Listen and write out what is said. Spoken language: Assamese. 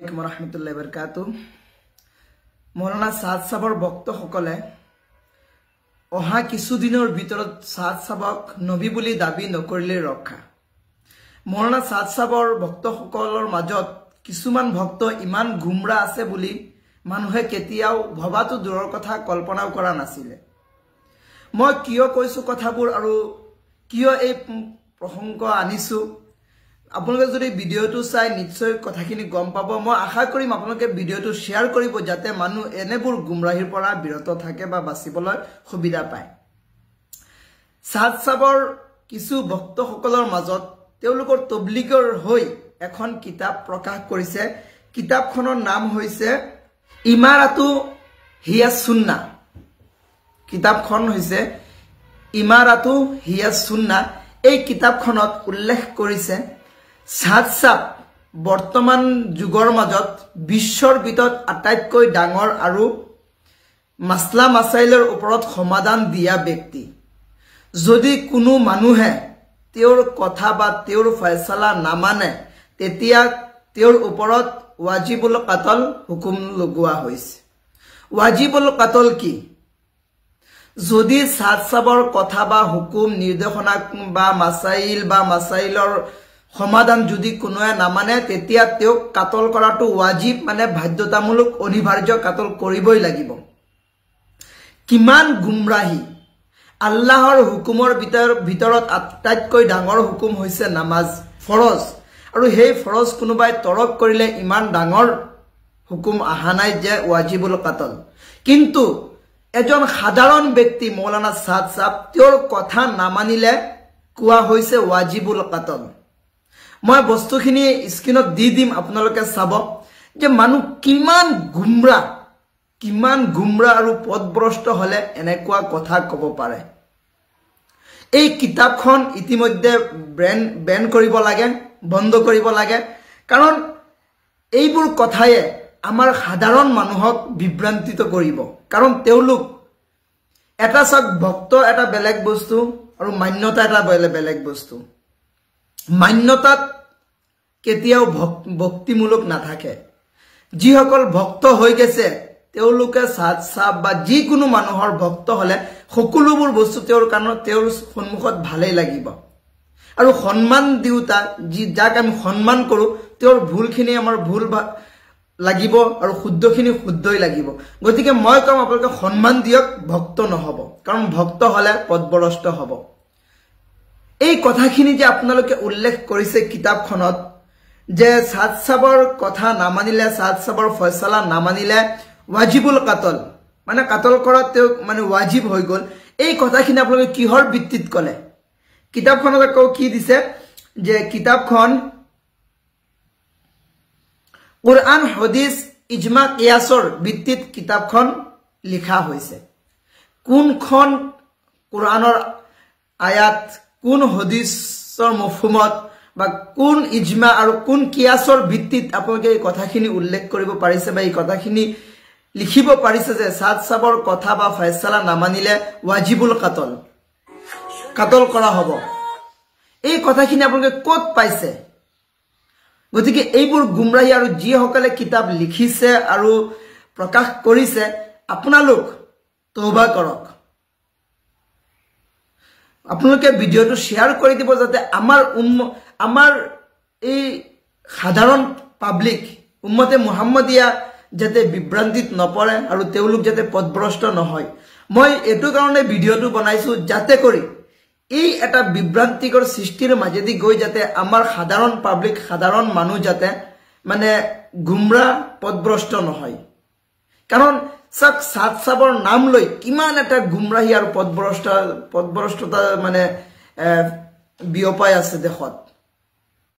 रहमतुल्लाहि बरकातुहू मौलाना साद साहबर भक्त सकले अहा किछुदिনৰ ভিতৰত साद साहबक नबी বুলি दाबी नकरिले रखा मौलाना साद साहबर भक्त सकলৰ মাজত কিছুমান ভক্ত ইমান গুমৰা আছে বুলি মানুহে কেতিয়াও ভবাটো দূৰৰ কথা কল্পনাও কৰা নাছিলে মই কিয় কৈছো কথাবোৰ আৰু কিয় এই প্ৰসংগ আনিছো আপোনালোকে যদি ভিডিওটো চাই নিশ্চয় কথাখিনি গম পাব মই আশা কৰিম আপোনালোকে ভিডিওটো শেয়াৰ কৰিব যাতে মানুহ এনেবোৰ গুমৰাহিৰ পৰা বিৰত থাকে বা বাচিবলৈ সুবিধা পায় সাদ সাহবৰ কিছু ভক্ত সকলৰ মাজত তেওঁলোকৰ তবলিগৰ হৈ এখন কিতাপ প্ৰকাশ কৰিছে কিতাপখনৰ নাম হৈছে ইমাৰাতু হিয়া সুন্নাহ কিতাপখন হৈছে ইমাৰাতু হিয়া সুন্নাহ এই কিতাপখনত উল্লেখ কৰিছে সাদ সাহব বৰ্তমান যুগৰ মাজত বিশ্বৰ ভিতৰত আটাইতকৈ ডাঙৰ আৰু মাসলা মাসাইলৰ ওপৰত সমাধান দিয়া ব্যক্তি যদি কোনো মানুহে তেওঁৰ কথা বা তেওঁৰ ফয়সালা নামানে তেতিয়া তেওঁৰ ওপৰত ওয়াজিবুল কতল হুকুম লগোৱা হৈছে ওয়াজিবুল কতল কি যদি সাদ সাহবৰ কথা বা হুকুম নিৰ্দেশনা বা মাসাইলৰ সমাধান যদি কোনোৱে নামানে তেতিয়া তেওঁক কাতল কৰাটো ওয়াজিব মানে বাধ্যতামূলক অনিবাৰ্য কাতল কৰিবই লাগিব কিমান গুমৰাহী আল্লাহৰ হুকুমৰ ভিতৰত আটাইতকৈ ডাঙৰ হুকুম হৈছে নামাজ ফৰজ আৰু সেই ফৰজ কোনোবাই তৰক কৰিলে ইমান ডাঙৰ হুকুম আহা নাই যে ওয়াজিবুল কাতল কিন্তু এজন সাধাৰণ ব্যক্তি মৌলানা সাদ সাহব তেওঁৰ কথা নামানিলে কোৱা হৈছে ওয়াজিবুল কাতল মই বস্তুখিনি স্ক্ৰিনত দি দিম আপোনালোকে চাব যে মানুহ কিমান গুমৰা আৰু পদভ্ৰষ্ট হলে এনেকুৱা কথা ক'ব পাৰে এই কিতাপখন ইতিমধ্যে বেন কৰিব লাগে বন্ধ কৰিব লাগে কাৰণ এইবোৰ কথাই আমাৰ সাধাৰণ মানুহক বিভ্ৰান্তিত কৰিব কাৰণ তেওঁলোক এটা সক ভক্ত এটা বেলেগ বস্তু আৰু মান্যতা এটা বেলেগ বস্তু মান্যতাত কেতিয়াও ভক্তিমূলক নাথাকে যিসকল ভক্ত হৈ গেছে তেওঁলোকে সাদ সাহব বা যিকোনো মানুহৰ ভক্ত হলে সকলোবোৰ বস্তু তেওঁৰ কাণত তেওঁৰ সন্মুখত ভালেই লাগিব আৰু সন্মান দিউতা যাক আমি সন্মান কৰো তেওঁৰ ভুলখিনি আমাৰ ভুল লাগিব আৰু শুদ্ধখিনি শুদ্ধই লাগিব গতিকে মই কম আপোনালোকে সন্মান দিয়ক ভক্ত নহব কাৰণ ভক্ত হলে পদভ্ৰষ্ট হ'ব এই কথাখিনি যে আপোনালোকে উল্লেখ কৰিছে কিতাপখনত যে সাদ সাহবৰ কথা নামানিলে সাদ সাহবৰ ফয়সালা নামানিলে ওয়াজিবুল কাতল মানে কাতল কৰা তেওঁ মানে ওয়াজিব হৈ গল এই কথাখিনি আপোনালোকে কিহৰ ভিত্তিত কলে কিতাপখনত আকৌ কি দিছে যে কিতাপখন কুৰআন হাদিস ইজমা কিয়াসৰ ভিত্তিত কিতাপখন লিখা হৈছে কোনখন কুৰআনৰ আয়াত কোন হাদিসৰ মফহুমত বা কোন ইজমা আৰু কোন কিয়াসৰ ভিত্তিত আপোনালোকে এই কথাখিনি উল্লেখ কৰিব পাৰিছে বা এই কথাখিনি লিখিব পাৰিছে যে সাদ সাহবৰ কথা বা ফয়সালা নামানিলে ওয়াজিবুল কাতল কৰা হ'ব এই কথাখিনি আপোনালোকে ক'ত পাইছে গতিকে এইবোৰ গুমৰাহী আৰু যিসকলে কিতাপ লিখিছে আৰু প্ৰকাশ কৰিছে আপোনালোক তওবা কৰক আপোনালোকে ভিডিওটো শেয়াৰ কৰি দিব যাতে আমাৰ এই সাধাৰণ পাব্লিক উম্মতে মুহাম্মাদিয়া যাতে বিভ্ৰান্তিত নপৰে আৰু তেওঁলোক যাতে পদভ্ৰষ্ট নহয় মই এটো কাৰণে ভিডিওটো বনাইছো যাতে কৰি এই এটা বিভ্ৰান্তিকৰ সৃষ্টিৰ মাজেদি গৈ যাতে আমাৰ সাধাৰণ পাব্লিক সাধাৰণ মানুহ যাতে মানে গুমৰা পদভ্ৰষ্ট নহয় কাৰণ সাদ সাহবৰ নাম লৈ কিমান এটা গুমৰাহী আৰু পদভ্ৰষ্টতা মানে বিয়পাই আছে দেশত